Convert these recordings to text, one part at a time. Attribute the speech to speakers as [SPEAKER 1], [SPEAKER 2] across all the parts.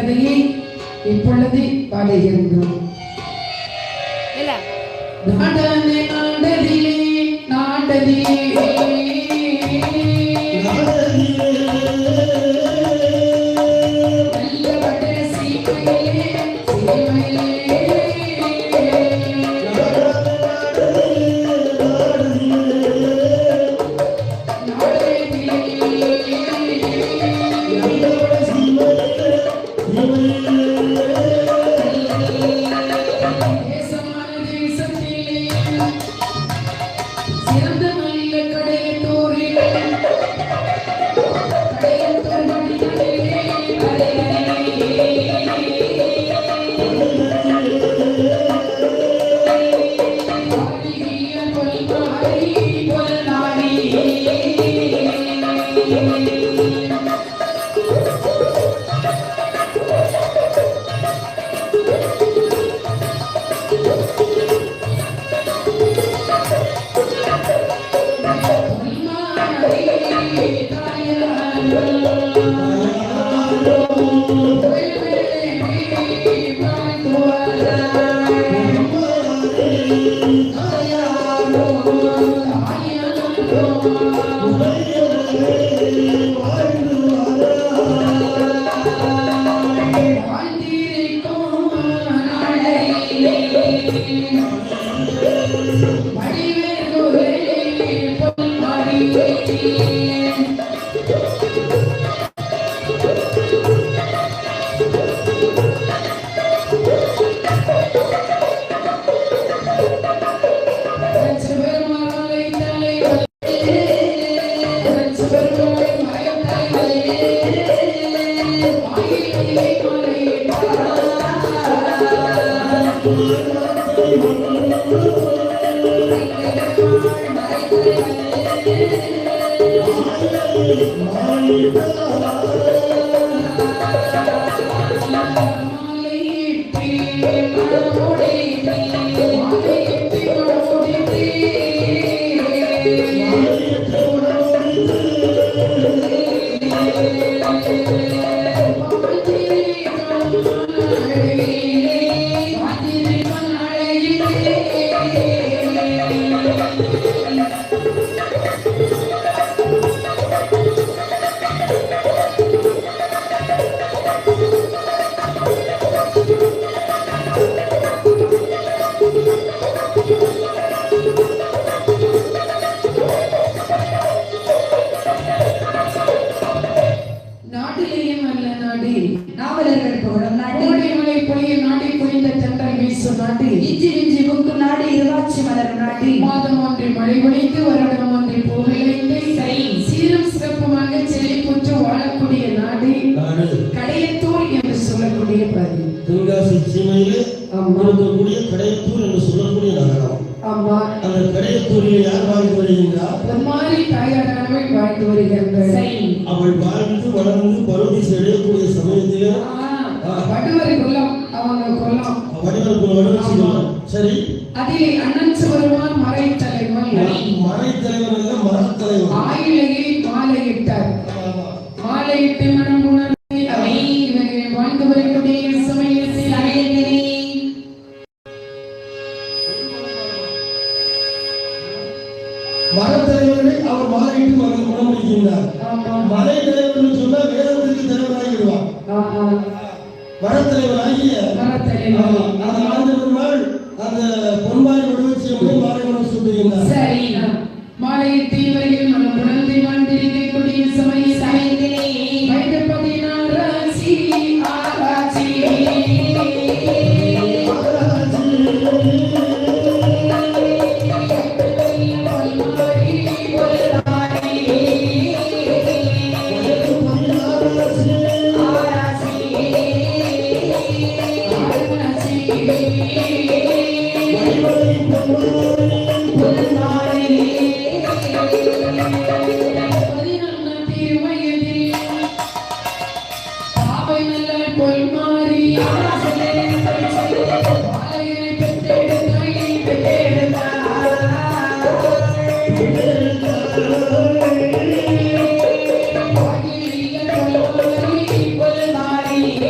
[SPEAKER 1] கதையை இப்பொழுது பாடுகின்றோம். நாடனே நாடதிலே நாடதிலே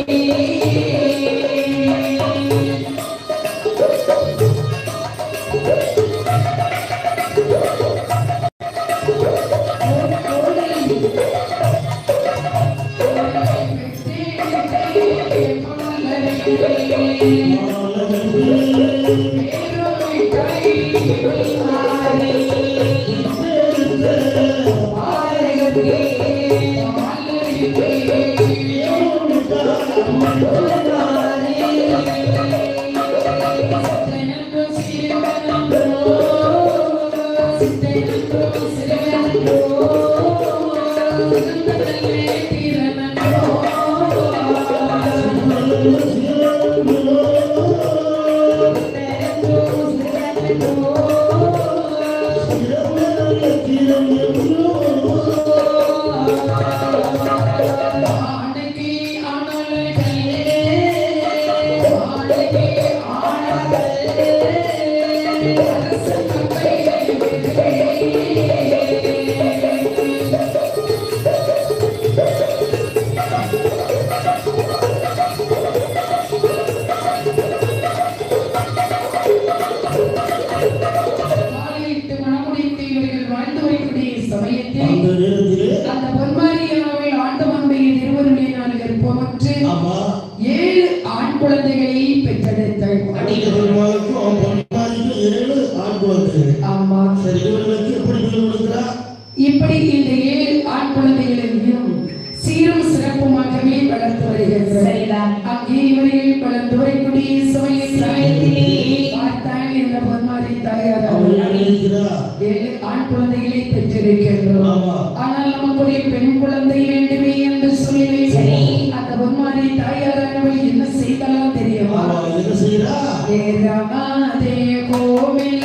[SPEAKER 2] Hey
[SPEAKER 1] இப்படி இந்த 7 ஆண் குழந்தைகளையும் சீரும் சிறப்புமாகவே வளர்த்து வருகிறார். அங்கே இவர்கள் வளர்ந்து வரக்கூடிய சமயத்திலே பார்த்தால் இந்த பொன்மாரி தாயார் 7 ஆண் குழந்தைகளை பெற்றிருக்கின்றோம். ஆனால் நமக்குடைய பெண் குழந்தை வேண்டுமே என்று சொல்லி அந்த பொன்மாரி தாயாரானவள் என்ன செய்தாலும் தெரியுமா? என்ன செய்யறா? கோவில்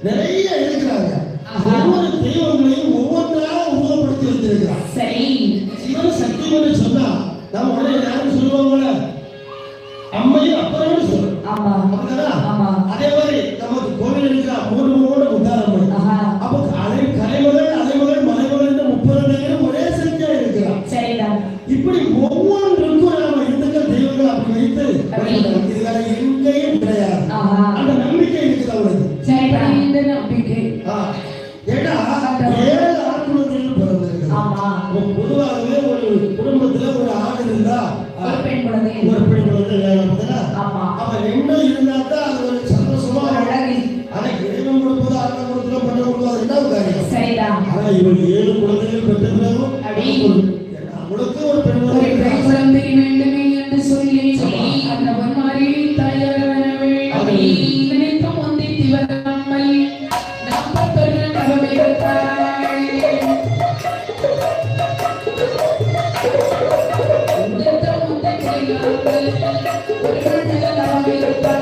[SPEAKER 2] நிறைய இருக்கிறாங்க. ஒவ்வொரு தெய்வங்களையும் ஒவ்வொன்றா 7 குழந்தைகள் பெற்ற பிறகும் அவளுக்கு ஒரு பெண்
[SPEAKER 1] குழந்தை வேண்டுமே என்று சொல்லி அந்த பொன்மாரி தயாரானவள் நினைத்த முந்தி திவராமல் 41 தவம் எடுத்தாள். நினைத்த முந்தி திவராமல் ஒரு தவம் எடுத்தாள்.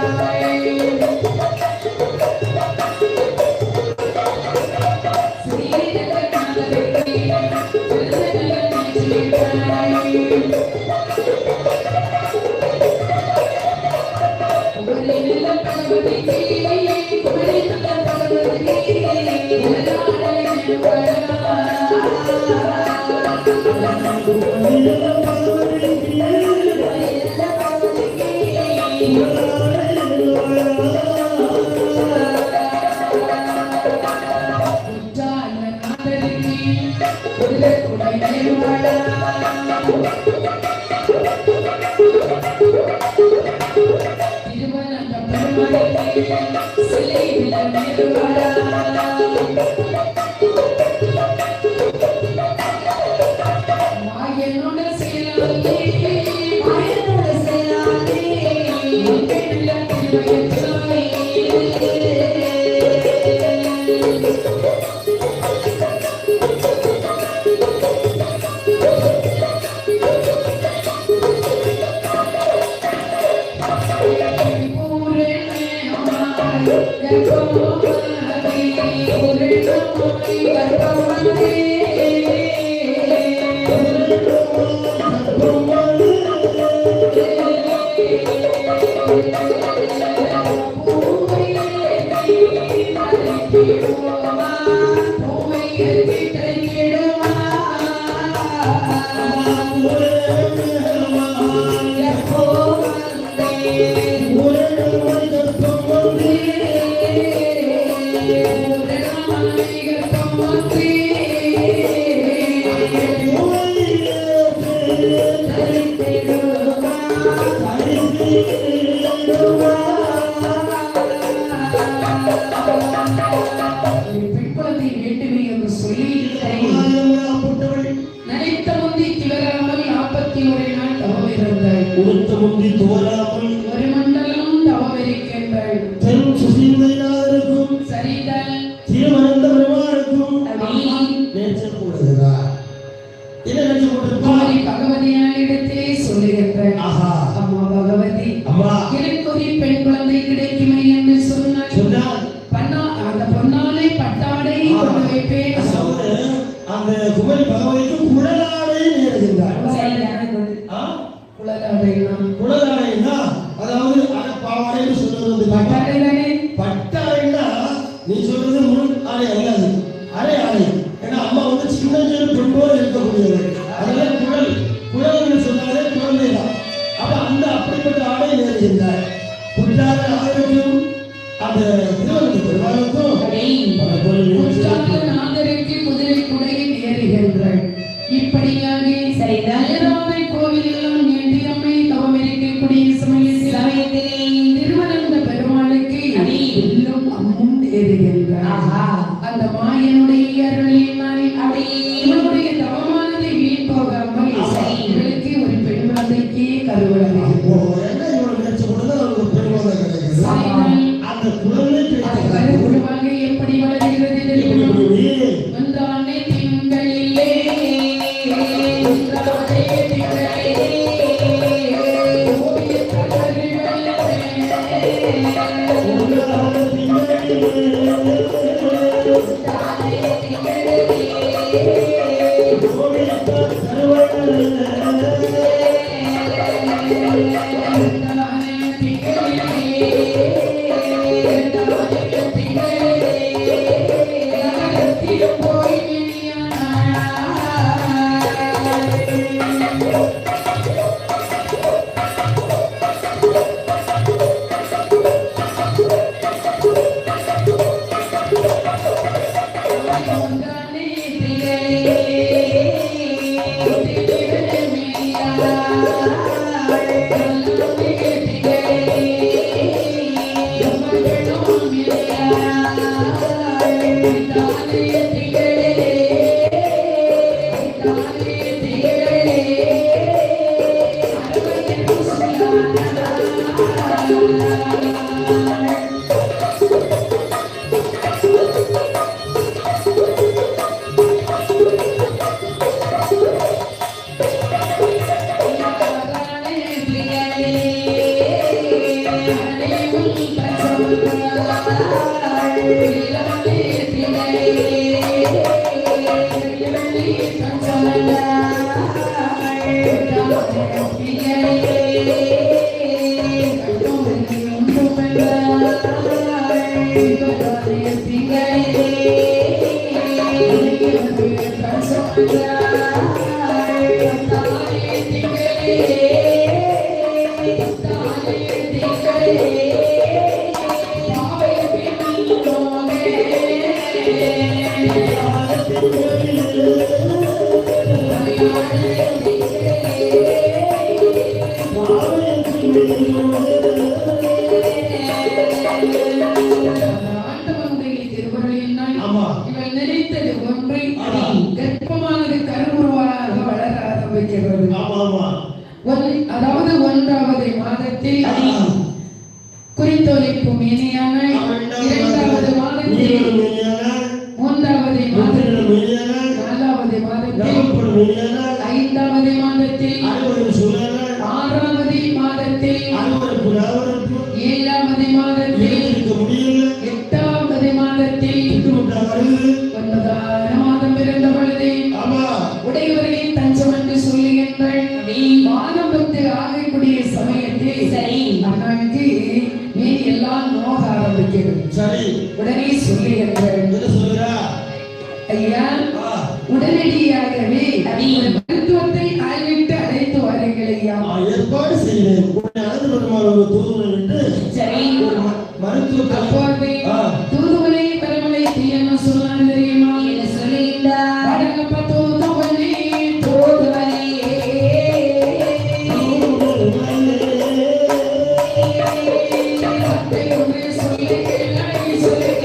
[SPEAKER 1] ஒரு மண்டலம் தவம் இருக்கின்றாள்.
[SPEAKER 2] பெரும் சுசீலையாருக்கும்
[SPEAKER 1] சரிதான்
[SPEAKER 2] திருமணந்த பெருமாளுக்கும் நேச்சர் போடுகிறார். என்ன நேச்சர் போடுகிறார்?
[SPEAKER 1] பகவதியாரிடத்திலே சொல்லுகின்றாள். அம்மா பகவதி, எனக்கு ஒரு பெண் குழந்தை கிடைக்குமே என்று சொன்னாள். அந்த பொன்னாலை பட்டாடை கொண்டு வைப்பேன்.
[SPEAKER 2] அந்த குமரி பகவதிக்கு குழலாடை நேருகின்றார். குழலாடைனா அதாவது பாவாடைன்னு சொல்றது பட்டாடைன்னா நீ சொல்றது முழு ஆடை அல்லாது அரை ஆடை. ஏன்னா அம்மா வந்து சின்ன பெண்ணோடு இருக்கக்கூடியது. அதெல்லாம் குழல் சொன்னாலே குழந்தை தான். அப்ப அந்த அப்படிப்பட்ட ஆடை நேருகின்றார். புத்தாத ஆடைக்கும் அந்த திருவள்ளுவர் பெருமாளுக்கும்
[SPEAKER 1] குதிரை குடையை நேருகின்றாள். இப்படியாக சரிதான கோவிலெல்லாம் எந்திரமை தவம் இருக்கக்கூடிய சமயத்திலே திருவனந்த பெருமாளுக்கு எல்லும் அம்மும் ஏறுகின்றார். அந்த மாயனுடைய அருளினால் இவனுடைய தவமானதை வீண் போகாமல் இவளுக்கு ஒரு பெண் குழந்தைக்கு கருவறை கருவுருவாக எப்படி வளர்கிறது ஒன்றானே திங்களிலே ஆண்டவனுடைய திருவருளினால்
[SPEAKER 2] ஆமா.
[SPEAKER 1] இவள் நினைத்தது ஒன்றை கர்ப்பமானது கருவுருவாக வளர ஆரம்பிக்கிறது. அதாவது 1வது மாதத்தில் குறித்தொழிப்பு மேனியான, 2வது மாதத்தில் 3வது மாதத்தில் 4வது மாதத்தில் 5வது மாதத்தில் 6வது மாதத்தில் 7வது மாதத்தில் 8வது மாதத்தில் 9வது மாதம் பிறந்த பொழுது உடையவரின் தஞ்சம் என்று சொல்லுகின்றாள். மாதம் 10 ஆகக்கூடிய சமயத்தில் சரி அண்ணனுக்கு நீ எல்லாம் நோக ஆரம்பிக்கிறது.
[SPEAKER 2] சரி
[SPEAKER 1] உடனே சொல்லுகின்றாள், ஐயா உடனடியாகவே மருத்துவத்தை ஆய்விட்டு அழைத்து வாருங்கள் ஐயா.
[SPEAKER 2] ஏற்பாடு செய்கிறேன்.
[SPEAKER 1] சரி
[SPEAKER 2] மருத்துவ
[SPEAKER 1] அப்போது தூதுவளை பரமலை தீயன்னு சொன்னான்னு தெரியுமா? வடகப்ப தூதுவளை தூதுவளை சத்தை ஒன்று சொல்லுகிறாய்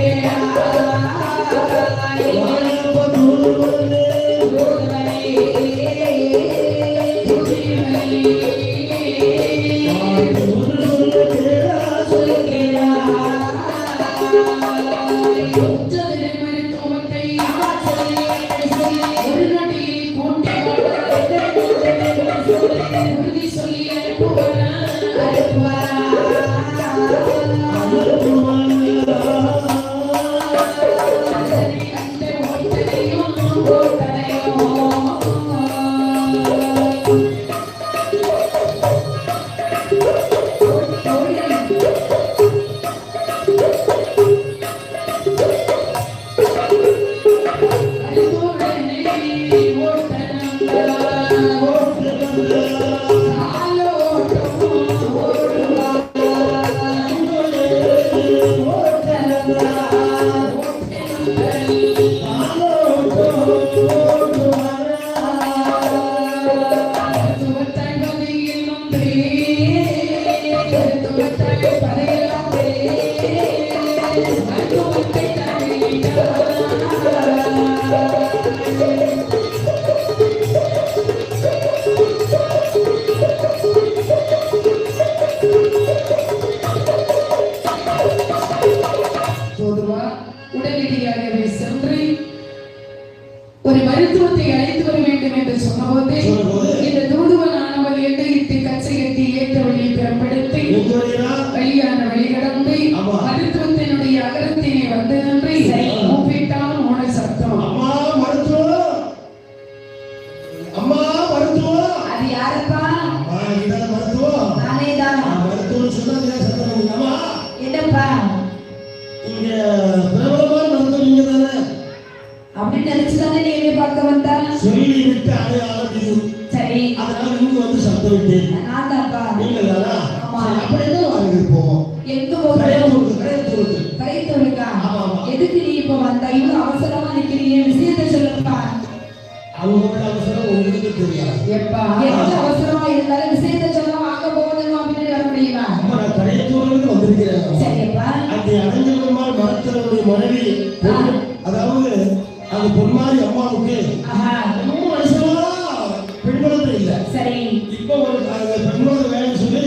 [SPEAKER 1] சொல்லுகிறா உடனடியாகவே சென்று ஒரு மருத்துவத்தை அழைத்து வர வேண்டும் என்று சொன்னபோது இந்த தூதுவனானவன் எண்டையிட்டு கச்சை கட்டி ஏற்ற வழியை பெறப்படுத்தி வழியான வழி கடந்து மருத்துவத்தினுடைய அகரத்தினை வந்து நின்று கூப்பிட்டான் ஓட சத்தம்.
[SPEAKER 3] அது யாருப்பா? நானேதான். என்னப்பா அப்படின்னு நினைச்சுதானே நீ என்னை பார்க்க வந்தா?
[SPEAKER 2] சொல்லிவிட்டு அடையாளம்
[SPEAKER 3] சரி
[SPEAKER 2] அதனால இங்க வந்து சத்தம் விட்டேன்.
[SPEAKER 3] நான் தான்ப்பா.
[SPEAKER 2] நீங்களா?
[SPEAKER 3] ஆமா.
[SPEAKER 2] அப்படியே வாங்க போவோம்.
[SPEAKER 3] எங்க போறோம்? கரைத்தூருக்கா? எதுக்கு நீ இப்ப வந்தா? இவ்வளவு அவசரமா நிக்கிறீங்க, விஷயத்தை சொல்லுப்பா.
[SPEAKER 2] அவங்களோட அவசரம் உங்களுக்கு தெரியாது.
[SPEAKER 1] எப்பா
[SPEAKER 3] எந்த அவசரமா இருந்தாலும் விஷயத்தை சொல்ல வாங்க போகணும் அப்படின்னு வர முடியுமா?
[SPEAKER 2] அம்மா நான் கரைத்தூருக்கு வந்திருக்கிறேன்.
[SPEAKER 3] சரிப்பா.
[SPEAKER 2] அந்த அடைஞ்சவருமாள் மரத்தனுடைய மனைவி அதாவது அந்த பொன்மாரி அம்மாவுக்கு ரொம்ப வருஷமா பெண்குழந்தை இல்ல.
[SPEAKER 3] சரி
[SPEAKER 2] இப்ப ஒரு பெண்குழந்தை வேணும்னு சொல்லி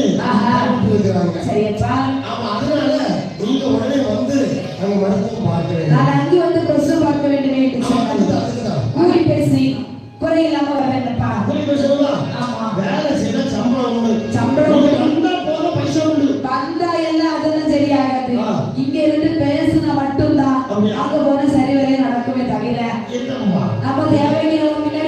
[SPEAKER 2] இருக்கிறாங்க.
[SPEAKER 3] சரியப்பா.
[SPEAKER 2] ஆமா அதனால நீங்க உடனே வந்து அங்க மருத்துவம் பார்க்கிறேன்.
[SPEAKER 3] நான் அங்கே வந்து பிரசவம் பார்க்க வேண்டும் என்று சொன்னாங்க. கூலி பேசி குறை இல்லாம வர வேண்டப்பா.
[SPEAKER 2] கூலி பேசலாம்.
[SPEAKER 3] ஆமா
[SPEAKER 2] வேலை செய்ய சம்பளம் உண்டு.
[SPEAKER 3] சம்பளம்
[SPEAKER 2] வந்தா போதும் பைசா உண்டு.
[SPEAKER 3] வந்தா எல்லாம் அதெல்லாம் சரியாகாது. இங்க இருந்து பேசுனா மட்டும்தான் அங்க போன சரி வரையும் நடக்குமே தவிர
[SPEAKER 2] என்னம்மா
[SPEAKER 3] நம்ம தேவைக்கு நம்ம முன்னாடி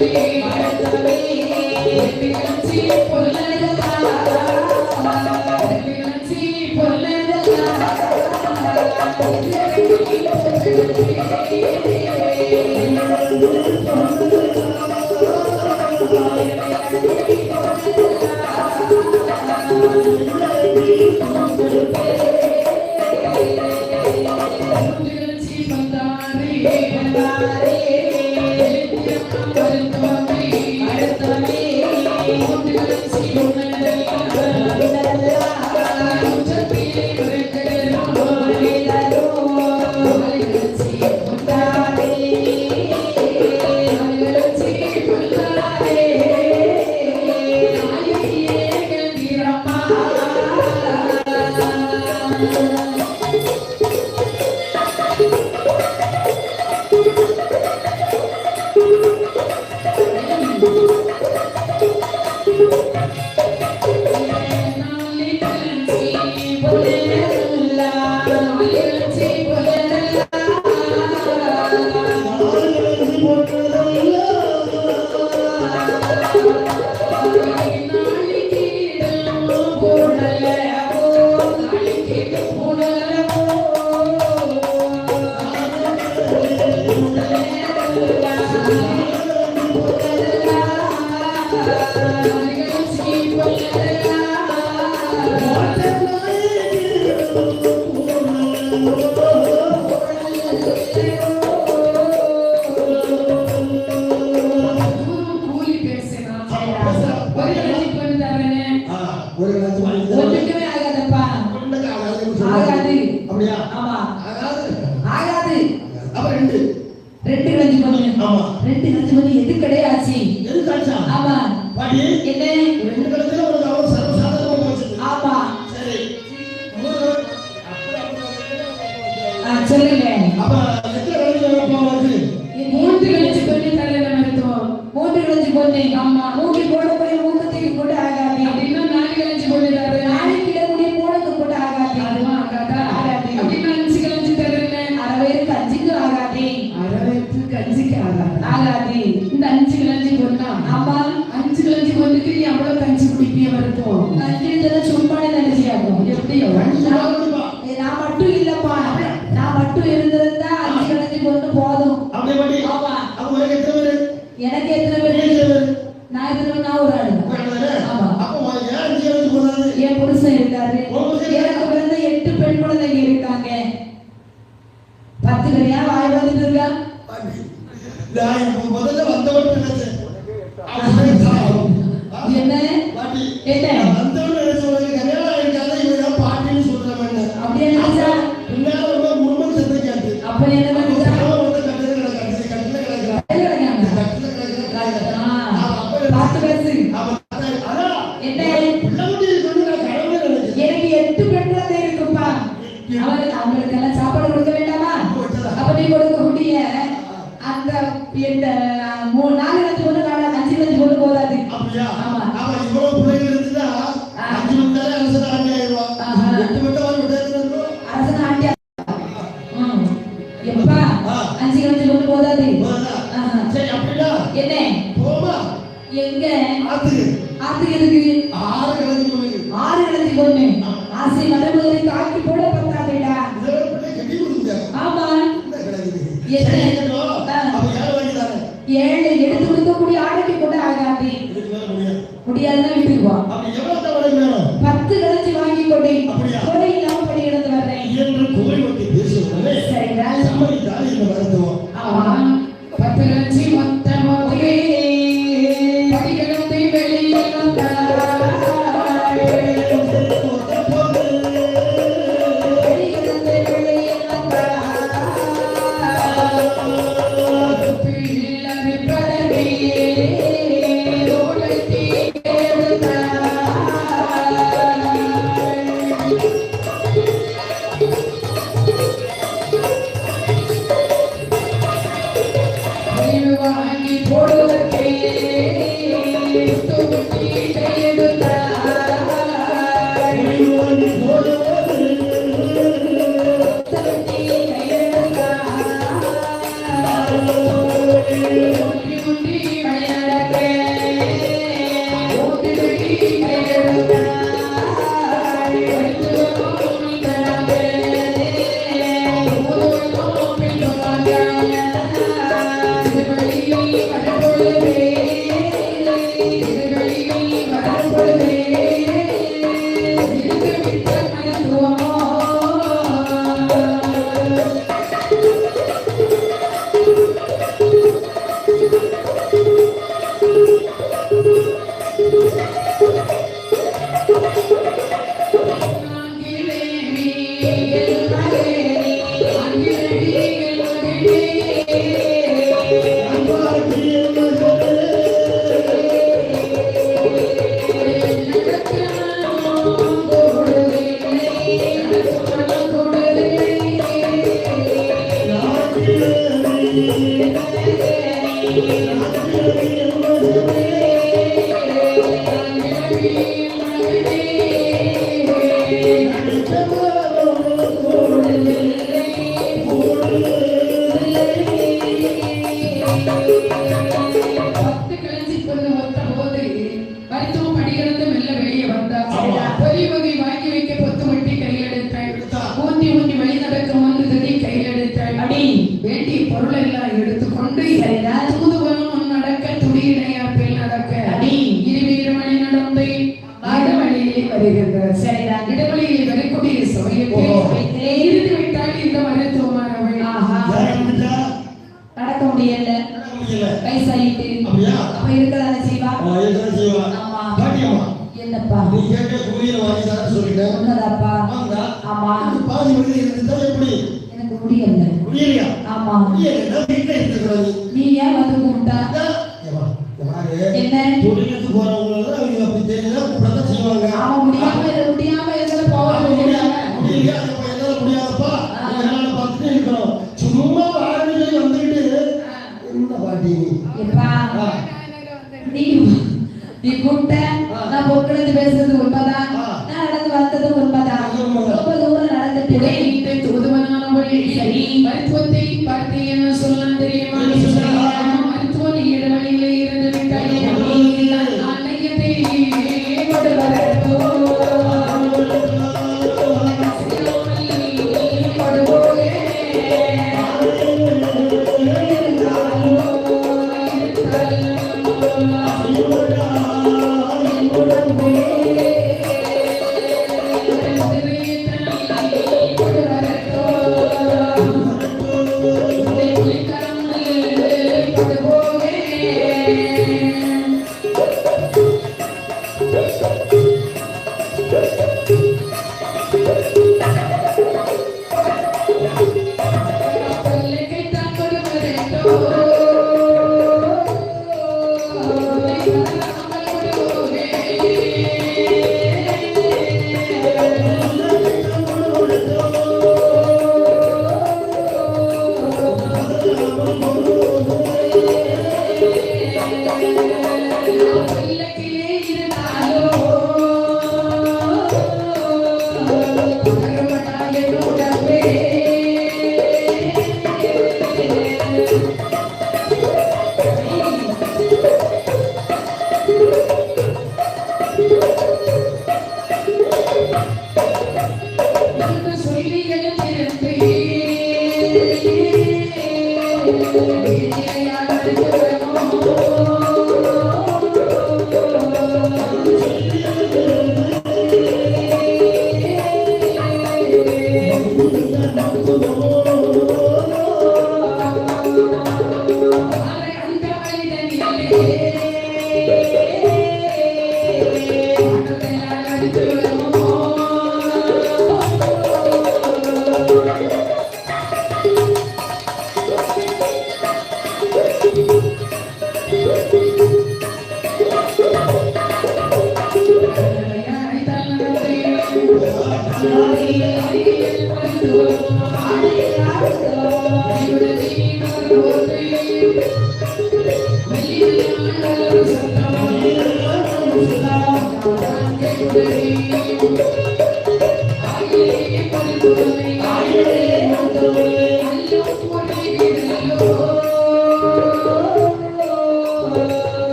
[SPEAKER 1] Thank you. நடக்க இருவேறு மணி நடந்து இடவழியிலே வருகின்றார்.
[SPEAKER 3] சரிதான்.
[SPEAKER 1] இடவழியிலே வரக்கூடிய சமயத்தில் இருந்து விட்டால் இந்த மருத்துவமானவள்
[SPEAKER 3] நடக்க முடியல, வயசாயிட்டு அப்ப இருக்கதானே செய்வா. ஆமா. என்னப்பா உன்னதாப்பா. ஆமா, எனக்கு முடியல. ஆமா, நீ ஏன் வந்து கூப்பிட்டா என்ன? ஆமா, முடியாம இதுல போக
[SPEAKER 2] சும்மா வாழ்க்கை வந்துட்டு என்ன பாட்டி
[SPEAKER 3] நீ கூப்பிட்ட, நான் பொக்களத்து பேசுறது உண்மைதான், நான் நடந்து வந்தது உண்மைதான். ரொம்ப தூரம் நடந்துட்டு
[SPEAKER 1] தூதுவனானவள் சரி மருத்துவத்தை பார்த்து என்ன சொல்லலாம் தெரியுமா? மருத்துவம் இடவழியிலே இருந்து விட்டால் அன்னையத்தை கொண்டு வரட்டோ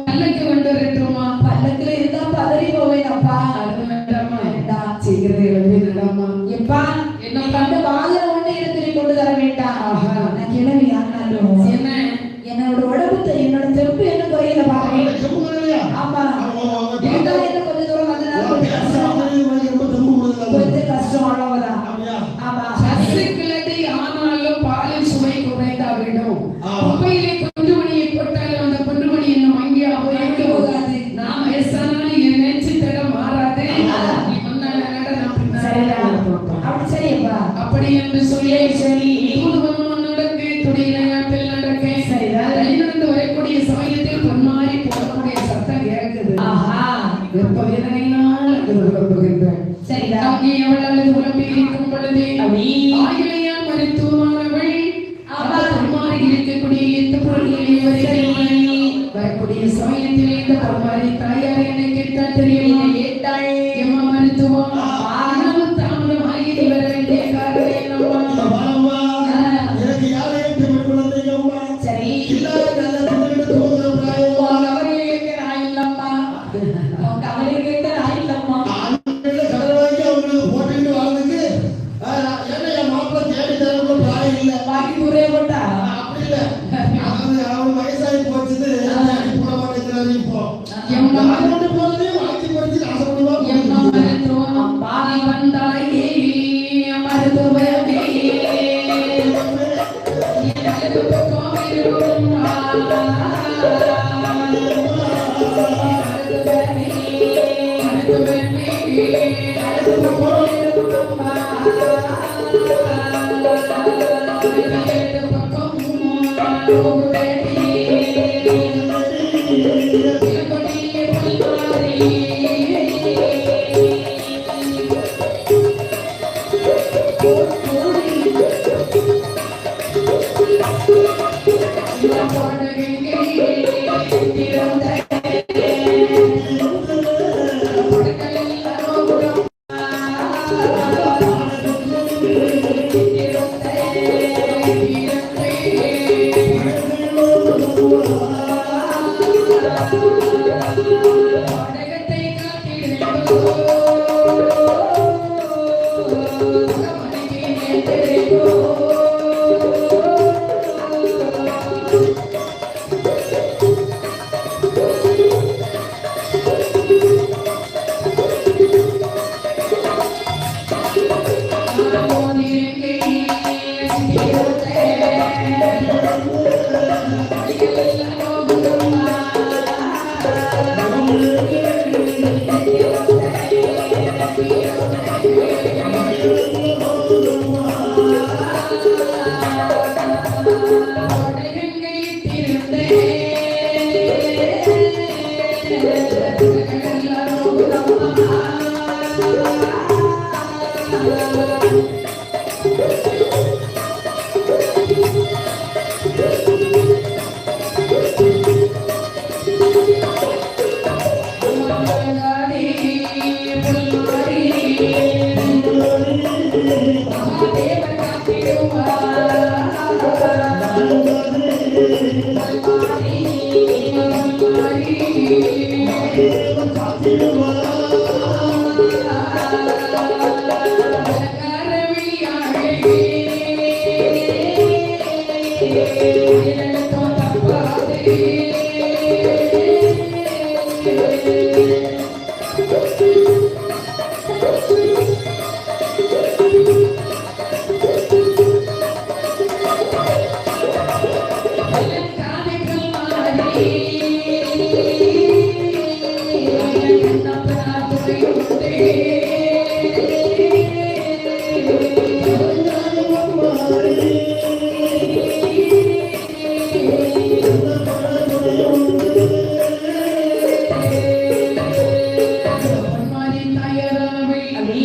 [SPEAKER 3] பல்லக்கு கொண்டு வரட்டுமா? பல்லக்கு
[SPEAKER 1] வேண்டாமா?
[SPEAKER 3] எப்பா
[SPEAKER 1] என்ன
[SPEAKER 3] அந்த வாகன ஒண்ணு எனக்கு நீ கொண்டு தர வேண்டாம்.
[SPEAKER 1] ஆஹா.
[SPEAKER 3] நான் கிளம்பி ஆனாலும்
[SPEAKER 1] என்ன
[SPEAKER 3] என்னோட உடம்பு என்னோட தெம்பு என்ன குறையில பாருங்க.
[SPEAKER 2] அவனுக்கு தெம்பு குறையலையா?
[SPEAKER 3] ஆமா
[SPEAKER 2] அவங்க
[SPEAKER 3] இருந்தாலும் என்ன கொஞ்சம் தூரம் வந்தனால கொஞ்சம் கஷ்டம்.
[SPEAKER 2] ரொம்ப தெம்பு குறையல.
[SPEAKER 3] கொஞ்சம் கஷ்டம் அவ்வளவுதான்.
[SPEAKER 2] அப்படியா?
[SPEAKER 3] ஆமா
[SPEAKER 1] சசிக்கிழமை ஆனாலும் பாலில் சுவை குறைந்தாவிடும்.
[SPEAKER 2] ஆமா.
[SPEAKER 1] குப்பையிலே குண்டுமணியை போட்டாலும் அந்த குண்டுமணி இன்னும் அங்கே
[SPEAKER 3] போகாது.
[SPEAKER 1] நாம் வயசானாலும் என் நேர்ச்சி தடம் மாறாது. நீ முன்னால நட, நான் பின்னால
[SPEAKER 3] சரிடா.
[SPEAKER 1] நடப்பேன்.
[SPEAKER 3] அப்படி சரியப்பா.
[SPEAKER 1] அப்படி என்று சொல்லி
[SPEAKER 3] சரி.
[SPEAKER 1] தூதுவனும் நடக்க துடியிலையாட்டில் நடக்க
[SPEAKER 3] சரிதான்.
[SPEAKER 1] நடந்து வரக்கூடிய சமயத்தில் பொன்மாறி போடக்கூடிய சத்தம் கேட்குது.
[SPEAKER 3] ஆஹா
[SPEAKER 1] வெப்ப வேதனையினால் அது விளம்புகின்றேன்.
[SPEAKER 3] சரிடா.
[SPEAKER 1] அங்கே அவள் அல்லது உலம்பி இருக்கும் பொழுது
[SPEAKER 3] அப்படி.
[SPEAKER 1] ஆகிலையால் மருத்துவமானவள்
[SPEAKER 3] ஆமா.
[SPEAKER 1] பொன்மாறி இருக்கக்கூடிய இந்த பொருள்களை வரக்கூடிய சமயத்தில் இந்த பொன்மாறி தாயார் என்னை கேட்டால் தெரியுமா?
[SPEAKER 3] கேட்டாள்.
[SPEAKER 1] எம்மா மருத்துவம் ஆனாலும் தாமதமாகி நீ வர வேண்டிய காரணம் என்னம்மா?
[SPEAKER 2] அம்மா, எனக்கு யாரையும் தெம்பு குழந்தைங்க அம்மா.
[SPEAKER 3] சரி
[SPEAKER 2] இல்லாத நல்ல பிள்ளைகளை தூங்குற பிராயம்.
[SPEAKER 3] அவரே கேட்கிற ஆயில்லம்மா. அவரே கேட்கிற ஆயில்லம்மா.
[SPEAKER 2] ஆண்களை கடன் வாங்கி அவங்களுக்கு போட்டுக்கிட்டு வாழ்றதுக்கு ஏன்னா என் மாப்பிள்ளை தேடி தரக்கூட பிராயம் இல்லை.
[SPEAKER 3] பாக்கி தூரே போட்டா
[SPEAKER 2] அப்படி இல்லை. அதாவது அவன் வயசாகி போச்சுது போட மாட்டேங்கிறாரு இப்போ.
[SPEAKER 1] எம்மா
[SPEAKER 2] கொண்டு போறது வாழ்க்கை படிச்சு ஆசைப்படுவா.
[SPEAKER 1] எம்மா மருத்துவம் பாதி வந்தாயே மருத்துவமே எனது பக்கம் இருக்கும்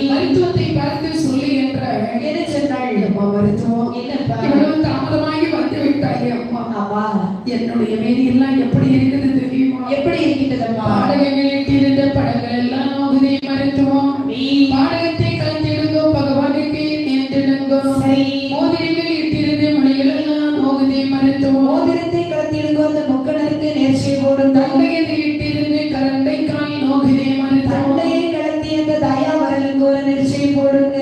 [SPEAKER 1] மருத்துவத்தை பார்த்து சொல்லி என்ற
[SPEAKER 3] என்ன சொன்னாள்?
[SPEAKER 1] அம்மா மருத்துவம்
[SPEAKER 3] என்னப்பா?
[SPEAKER 1] இவ்வளவு தாமதமாகி வந்து விட்டாயே அம்மா.
[SPEAKER 3] ஆமா
[SPEAKER 1] என்னுடைய மேனி எல்லாம் எப்படி இருக்குது தெரியுமா?
[SPEAKER 3] எப்படி இருக்கின்றதம்மா?
[SPEAKER 1] பாடகங்களில் இருந்த படங்கள் எல்லாம் நோகுதே மருத்துவம். பாடகத்தை கலந்திடுங்கோ பகவானுக்கு நேர்ந்திடுங்கோ.
[SPEAKER 3] சரி.
[SPEAKER 1] மோதிரங்கள் இட்டிருந்த மணிகள் எல்லாம் நோகுதே மருத்துவம்.
[SPEAKER 3] மோதிரத்தை கலத்திடுங்கோ அந்த முக்கணருக்கு நேர்ச்சி போடுங்க.
[SPEAKER 1] தந்தையை இட்டிருந்த கரண்டை காய் நோகுதே மருத்துவம்.
[SPEAKER 3] தந்தையை கலத்தி அந்த தயா வரலுக்கு ஒரு நேர்ச்சி போடுங்க.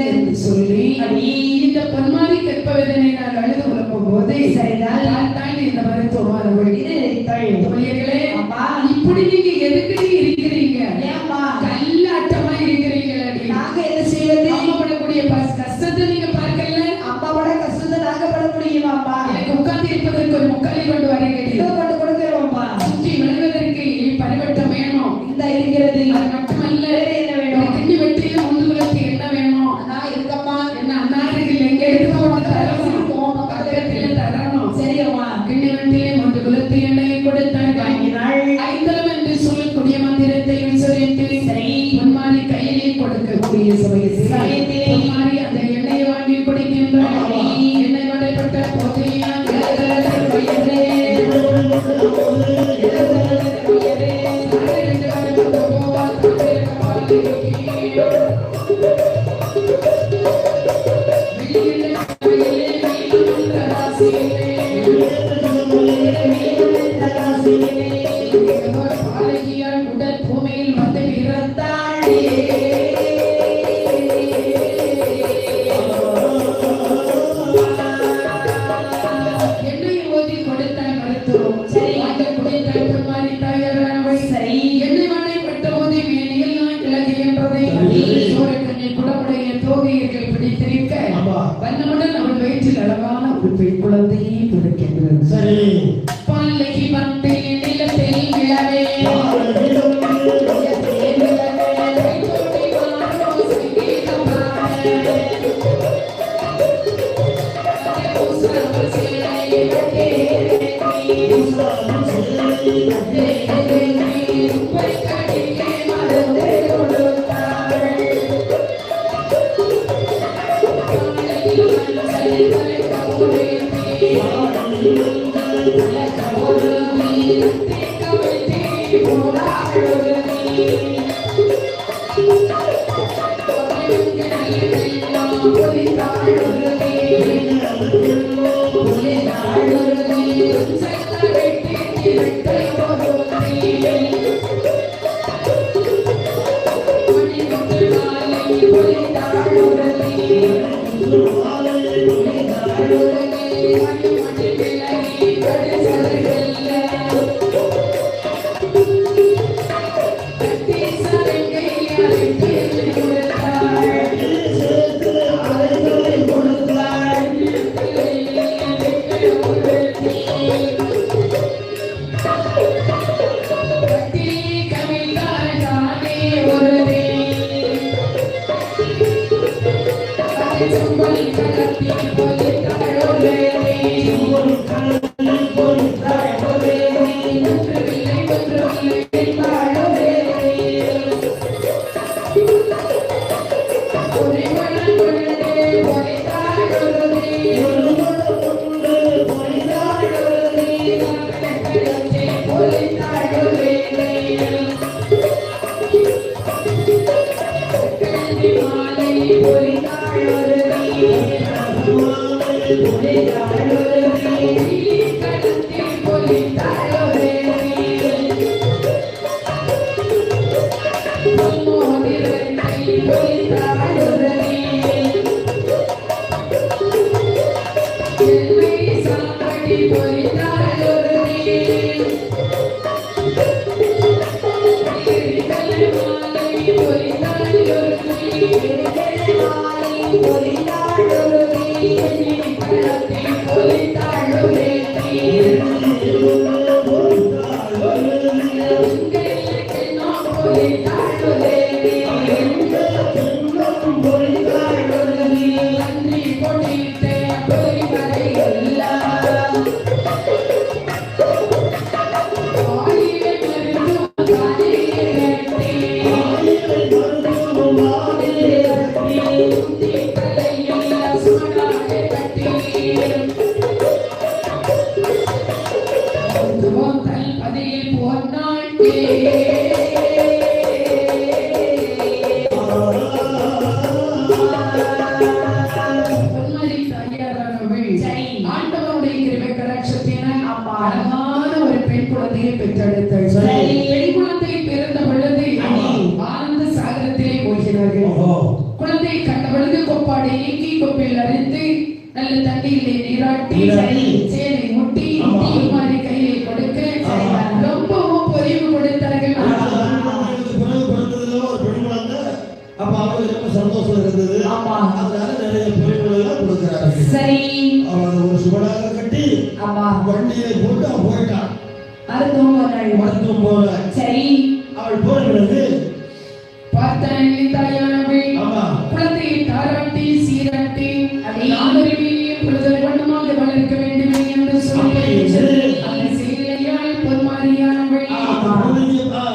[SPEAKER 3] செய்வது?
[SPEAKER 1] அம்மா படக்கூடிய கஷ்டத்தை நீங்க பார்க்கல.
[SPEAKER 3] அம்மாவோட கஷ்டத்தை நாங்க பட முடியுமாப்பா?
[SPEAKER 1] எனக்கு உட்கார்ந்து இருப்பதற்கு ஒரு முக்காலி கொண்டு வரீங்க.
[SPEAKER 3] இதோ கொண்டு கொடுக்கிறோம்ப்பா.
[SPEAKER 1] சுற்றி விழுவதற்கு பரிவட்டம் வேணும்.
[SPEAKER 3] இந்த இருக்கிறது.
[SPEAKER 1] அது மட்டுமல்ல,
[SPEAKER 3] என்ன வேணும்?
[SPEAKER 1] கிண்டி வெட்டிய முந்துகுலத்து என்ன வேணும்?
[SPEAKER 3] நான் இருக்கம்மா.
[SPEAKER 1] என்ன அண்ணாருக்கு எங்க எடுத்து போன தரணும், பக்கத்தில் தரணும்.
[SPEAKER 3] சரி அம்மா.
[SPEAKER 1] கிண்டி வெட்டிய முந்துகுலத்து எண்ணெயை கொடுத்தார்.
[SPEAKER 3] வாங்கினாள்.
[SPEAKER 1] ஐந்தளம் என்று சொல்லக்கூடிய மந்திரத்தையும் சொல்லிட்டு
[SPEAKER 3] சரி.
[SPEAKER 1] பொன்மாரி கையிலே கொடுக்கக்கூடிய சமயத்தில் பொன்மாரி அந்த எண்ணெயை வாங்கி கொடுக்கின்றார். எண்ணெய் வடைப்பட்ட போதையா உடல் பூமியில் வந்து பிறந்தாள். எண்ணெய் ஊதி கொடுத்தாள் மருத்துவம். சரி, அந்த குடித்தாள் பொன்மாரி தாயாரானவள். சரி, எண்ணெய் வடைப்பட்ட போது மேனியெல்லாம் கிளகுகின்றதை சூரக்கண்ணி குடமுடைய தோகையர்கள் பிடித்திருக்க வண்ணமுடன் அவள் வயிற்றில் அழகான ஒரு பெண் குழந்தையை பிறக்கின்றது.
[SPEAKER 2] சரி.
[SPEAKER 1] பல்லகி வந்து நிலத்தில் விழவே குழந்தை கண்ட பொழுது கொப்பாடை நீக்கி கொப்பில் அறிந்து நல்ல தண்ணீரிலே நீராட்டி சேலை முட்டி மாதிரி கையை கொடுக்க ரொம்பவும் பொறிவு கொடுத்தார்கள்.
[SPEAKER 2] அப்ப அவங்க ரொம்ப சந்தோஷம். சந்தோஷம் இருந்தது.
[SPEAKER 3] ஆமா.
[SPEAKER 2] அதனால நிறைய பொருட்கள் எல்லாம் கொடுக்கிறார்கள்.
[SPEAKER 3] சரி.
[SPEAKER 2] அவன் ஒரு சுவடாக கட்டி
[SPEAKER 3] ஆமா
[SPEAKER 2] வண்டியை போட்டு அவன் போயிட்டான்.
[SPEAKER 3] மருத்துவம்
[SPEAKER 2] போல.
[SPEAKER 3] சரி.
[SPEAKER 2] அவள் போன பிறகு
[SPEAKER 1] பார்த்தான் தாயானவள்
[SPEAKER 2] ஆமா
[SPEAKER 1] குழந்தையை தாராட்டி சீராட்டி நாகரிகமே பொழுது வண்ணமாக வளர்க்க வேண்டுமே என்று சொல்லி அந்த சீலையால் பொன்மாரியானவள்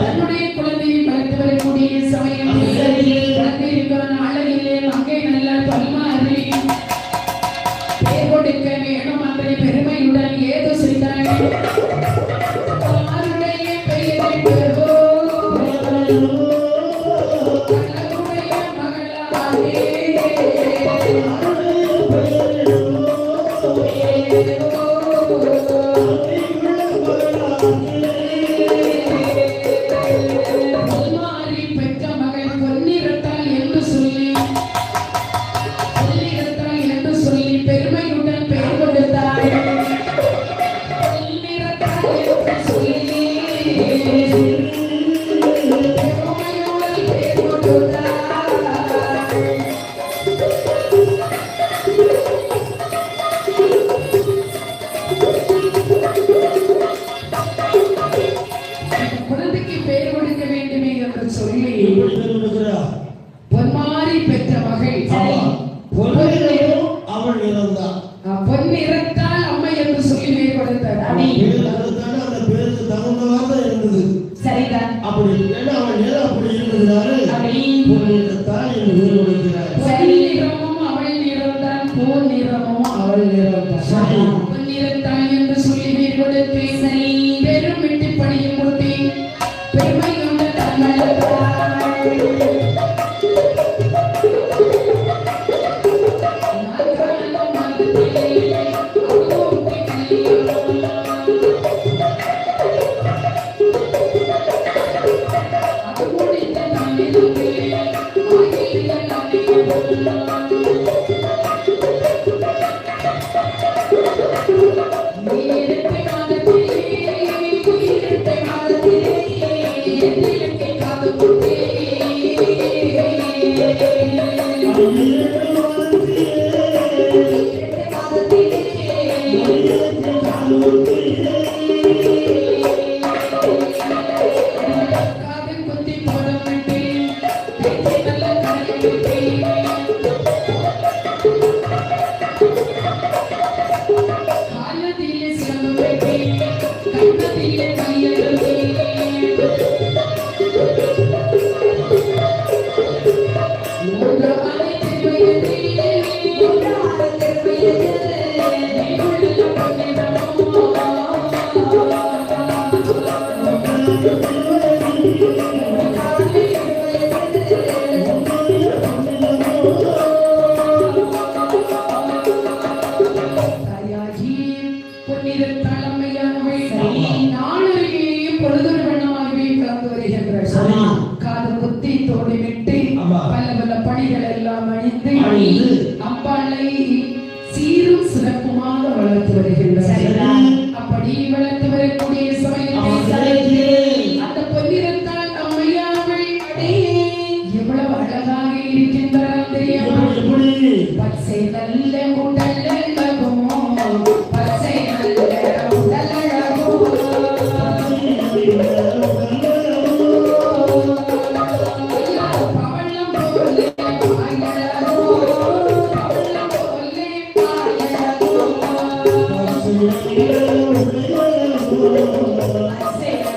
[SPEAKER 1] தன்னுடைய குழந்தையை வளர்த்து வரக்கூடிய சமயம் குழந்தைக்கான அழகிலே மங்கை நல்ல பல்மாறி பேர் கொடுக்க வேணும் அந்த பெருமையுடன் ஏதோ செய்தாள். ஆருடைய பெயரை குழந்தைக்கு பேர் கொடுக்க வேண்டுமே என்று சொல்லி பொன்மாரி பெற்ற மகள்
[SPEAKER 2] அவள் இறந்தான்.
[SPEAKER 1] பொன்னிறத்தால் அம்மை என்று சொல்லி பேர் கொடுத்தார்.
[SPEAKER 2] அந்த பேருக்கு தகுந்தவாக இருந்தது.
[SPEAKER 3] சரிதான்.
[SPEAKER 2] அப்படி இல்லைன்னா அவள் நேரம் அப்படி இருந்ததுனால பொன்னிறத்தால் என்று பேர் கொடுக்கிறார்.
[SPEAKER 1] பொன்னிறமும் அவள் நிறம்தான், போர் நிறமும் அவள் நிறம்தான். பொன்னிறத்தால் என்று சொல்லி பேர் கொடுத்து சரி பெரும் விட்டு பணியும் கொடுத்து பெருமை கொண்ட அம்பாளை சீரும் சிறப்புமாக வளர்த்து வருகின்றார். அப்படி வளர்த்து வரக்கூடிய சமயத்தில் அந்த பொன்னிறத்தால் அம்மையாவள் எவ்வளவு அழகாக இருக்கின்றார் தெரியுமா? பச்சை நல்ல உடல் அழகோ, பச்சை நல்ல உடல் அழகோ, say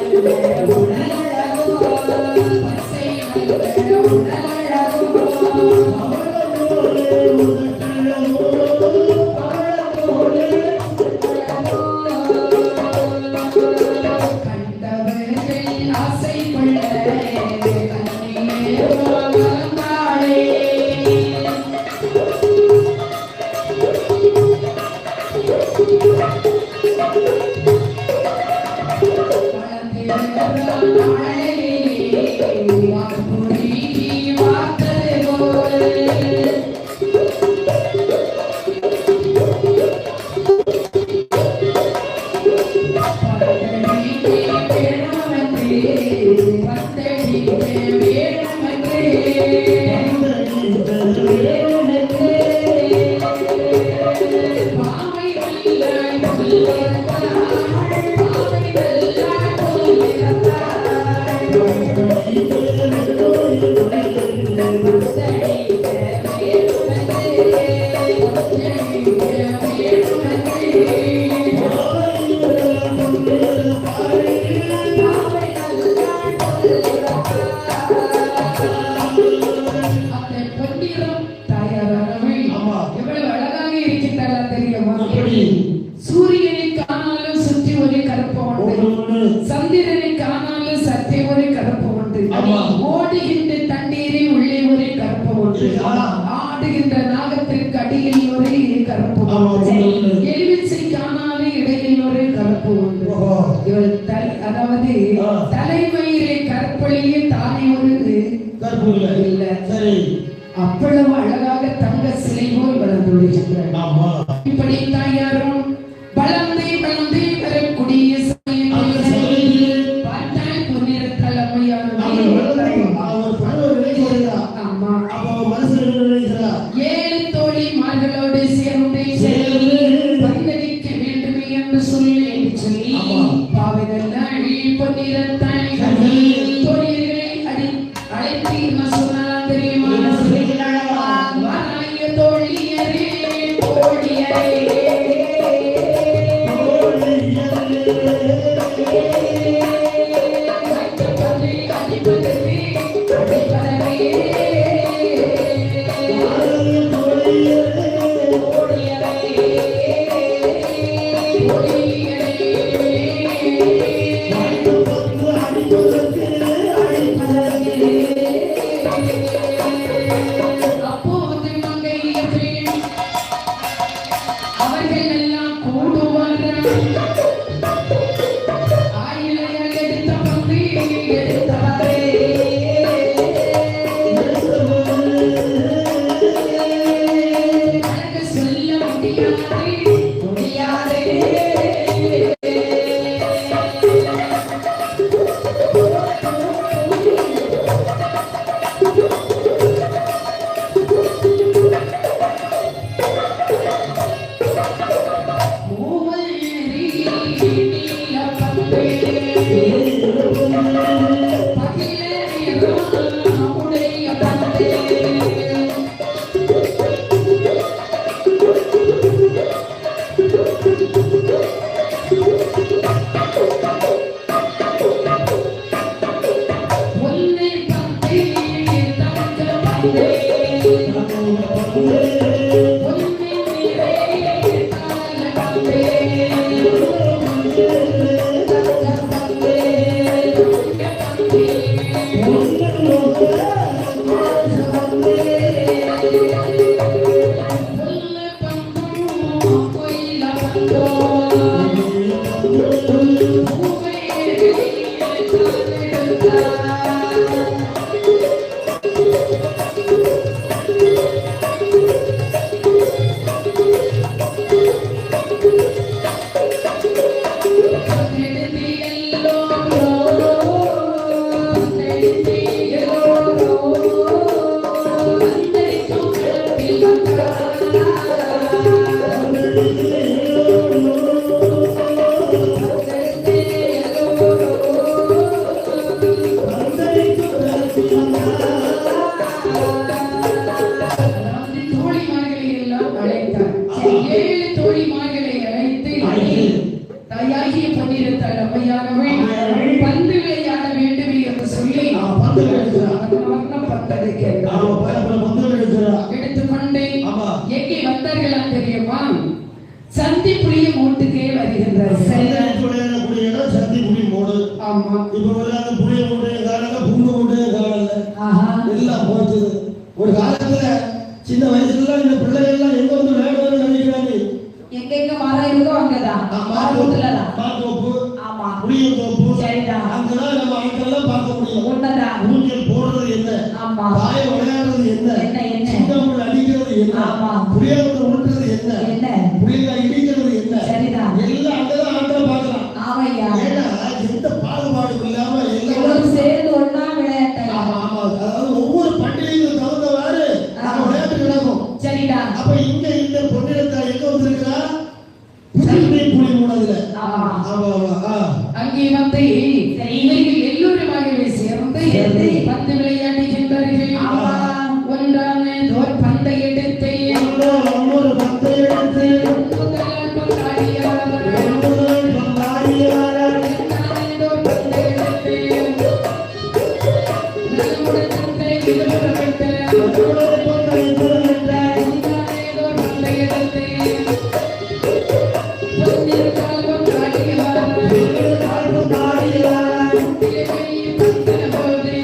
[SPEAKER 1] நாகத்திற்கு அடியில் ஒரு கருப்பு
[SPEAKER 2] ஆமா,
[SPEAKER 1] சரி.
[SPEAKER 2] உண்டு.
[SPEAKER 1] எலுமிச்சை காணாத இடையில் ஒரு கருப்பு உண்டு
[SPEAKER 2] ஓஹோ.
[SPEAKER 1] இவள் அதாவது
[SPEAKER 2] ஆ.
[SPEAKER 1] தலைமயிரை கற்பழியே தானே ஒரு
[SPEAKER 2] கற்பு இல்ல.
[SPEAKER 1] இல்ல.
[SPEAKER 2] சரி.
[SPEAKER 1] அவ்வளவு அழகாக தங்க சிலை போல் வளர்ந்துள்ளார்.
[SPEAKER 2] ஆமா.
[SPEAKER 1] இப்படி தாயாரும் வளர்ந்தே வளர்ந்தே வரக்கூடிய
[SPEAKER 2] அந்த
[SPEAKER 1] சமயத்தில்
[SPEAKER 2] சமயத்திலே
[SPEAKER 1] பார்த்தால் பொன்னிறத்தால் அம்மையார்
[SPEAKER 2] அவர் பணம் நினைக்கிறா.
[SPEAKER 1] ஆமா
[SPEAKER 2] அப்ப மனசுல என்ன நினைக்கிறா?
[SPEAKER 1] 7 தோழிமார்களோடு சேர்ந்து பரிதவிக்க வேண்டுமே என்று சொல்லி
[SPEAKER 2] ஆமா.
[SPEAKER 1] பாவிதெல்லாம் பொன்னிறத்தால் தோழியர்களை அழைத்து என்ன சொன்னார் தெரியுமா? வாராய தோழியரே தோழியரே அப்போது மங்கையர்கள் அவர்கள் எல்லாம் கூடுவார்கள். ஆயிலையால் எடுத்த பந்து எடுத்த பந்து அழகு சொல்ல முடியாது தோழிமார்களை எல்லாம் அழைத்தார். 7 தோழிமார்களை அழைத்து தாயாகிய பொன்னிறத்தாள் அம்மையானவள் பந்து விளையாட வேண்டும் என்று சொல்லி
[SPEAKER 2] பந்து விளையாடுகிறார்.
[SPEAKER 1] பந்ததை கேட்டார். எடுத்துக்கொண்டு எங்கே வந்தார்களா தெரியுமா? சந்தி புளிய மூட்டுக்கே வருகின்றார்கள். ஆமா
[SPEAKER 2] ஒரு காலத்துல சின்ன வயசுல இந்த பிள்ளைகள் எல்லாம் எங்க வந்து விளையாடுவாங்க நினைக்கிறாங்க.
[SPEAKER 3] எங்க மரம் இருக்கோ அங்கதான் மரத்துலதான்.
[SPEAKER 2] மாத்தோப்பு,
[SPEAKER 3] ஆமா
[SPEAKER 2] புளியந்தோப்பு,
[SPEAKER 3] சரிதான்.
[SPEAKER 2] அங்கதான் நம்ம ஆட்கள்லாம் பார்க்க முடியும்.
[SPEAKER 3] உண்மைதான்.
[SPEAKER 2] ஊஞ்சல் போடுறது என்ன,
[SPEAKER 3] ஆமா
[SPEAKER 2] தாய விளையாடுறது என்ன,
[SPEAKER 3] என்ன
[SPEAKER 2] சின்னமுள் அடிக்கிறது என்ன,
[SPEAKER 3] ஆமா
[SPEAKER 2] புளியந்தோப்பு உருட்டுறது என்ன, புளியங்காய் இடிக்கிறது என்ன,
[SPEAKER 3] சரிதான்.
[SPEAKER 2] எல்லாம் அங்கதான் ஆட்களை பார்க்கலாம்.
[SPEAKER 3] ஆமையா
[SPEAKER 2] ஏன்னா எந்த பாகுபாடும் இல்லாம எல்லாம்
[SPEAKER 3] எல்லோரும் சேர்ந்து ஒண்ணா விளையாட்டலாம்.
[SPEAKER 2] ஆமா ஆமா. அதாவது ஒவ்வொரு பண்டிகைக்கும் தகுந்தவாறு நம்ம விளையாட்டு நடக்கும்.
[SPEAKER 3] சரிடா.
[SPEAKER 2] அப்ப இங்க இந்த பொன்னிறத்தாள் எங்க வந்திருக்கிறா? சந்தை புலி மூணதுல.
[SPEAKER 3] ஆமா
[SPEAKER 2] ஆமா ஆமா.
[SPEAKER 1] அங்கே வந்து இவர்கள் எல்லோருமாகவே சேர்ந்து பந்து விளையாடுகின்றார்கள்.
[SPEAKER 3] ஆமா.
[SPEAKER 1] ஒன்றான ஒரு பந்தை எடுத்து
[SPEAKER 2] இன்னொரு பந்தை எடுத்து
[SPEAKER 1] முதலால் பந்தாடியவர்
[SPEAKER 2] இன்னொரு பந்தாடியவர்
[SPEAKER 1] இரண்டாவது ஒரு பந்தை எடுத்து நம்முடைய பந்தை விடுவிட்டு
[SPEAKER 2] இன்னொரு பந்தை விடுவிட்டு
[SPEAKER 1] மூன்றாவது ஒரு பந்தை எடுத்து பொன்னிறத்தாள் பந்தாடியவர்
[SPEAKER 2] பந்தாடியவர்
[SPEAKER 1] இலங்கையில் பந்தன போது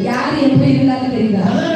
[SPEAKER 3] யார் எப்படி இருந்தாலும் தெரியுதா?